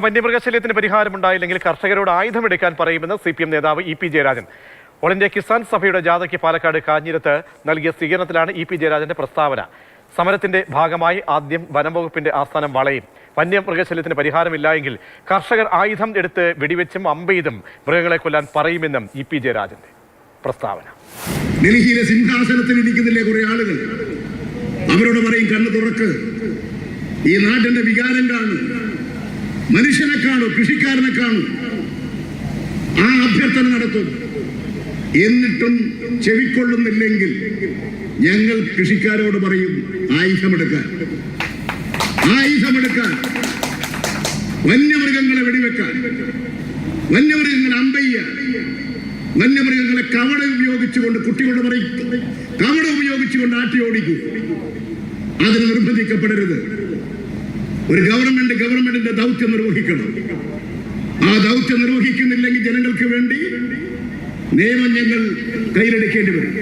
വന്യമൃഗശല്യത്തിന് പരിഹാരമുണ്ടായില്ലെങ്കിൽ കർഷകരോട് ആയുധമെടുക്കാൻ പറയുമെന്ന് CPM നേതാവ് EP Jayarajan. All India Kisan സഭയുടെ ജാഥയ്ക്ക് പാലക്കാട് കാഞ്ഞിരത്ത് നൽകിയ സ്വീകരണത്തിലാണ് EP ജയരാജന്റെ പ്രസ്താവന. സമരത്തിന്റെ ഭാഗമായി ആദ്യം വനംവകുപ്പിന്റെ ആസ്ഥാനം വളയും. വന്യമൃഗശല്യത്തിന് പരിഹാരമില്ലായെങ്കിൽ കർഷകർ ആയുധം എടുത്ത് വെടിവെച്ചും അമ്പെയ്തും മൃഗങ്ങളെ കൊല്ലാൻ പറയുമെന്നും EP ജയരാജന്റെ പ്രസ്താവന. ഡൽഹിയിലെ സിംഹാസനത്തിൽ ഇരിക്കുന്നില്ലേ കുറെ ആളുകൾ, അവരോട് പറയും കണ്ണു തുറക്ക്, ഈ നാടിന്റെ വികാരം കാണും, മനുഷ്യനെ കാണും, കൃഷിക്കാരനെ കാണും. ആ അഭ്യർത്ഥന നടത്തും. എന്നിട്ടും ചെവിക്കൊള്ളുന്നില്ലെങ്കിൽ ഞങ്ങൾ കൃഷിക്കാരോട് പറയും ആയുധമെടുക്കാൻ, വന്യമൃഗങ്ങളെ വെടിവെക്കാൻ, വന്യമൃഗങ്ങളെ അമ്പയ്യാൻ, വന്യമൃഗങ്ങളെ കവട ഉപയോഗിച്ചുകൊണ്ട്, കുട്ടികളുടെ പറയും കവട ഉപയോഗിച്ചുകൊണ്ട് ആട്ടി ഓടിക്കും. അതിന് നിർബന്ധിക്കപ്പെടരുത്. ഒരു ഗവൺമെന്റിന്റെ ദൗത്യം നിർവഹിക്കണം. ആ ദൗത്യം നിർവഹിക്കുന്നില്ലെങ്കിൽ ജനങ്ങൾക്ക് വേണ്ടി നിയമം ഞങ്ങൾ കയ്യിലെടുക്കേണ്ടി വരും.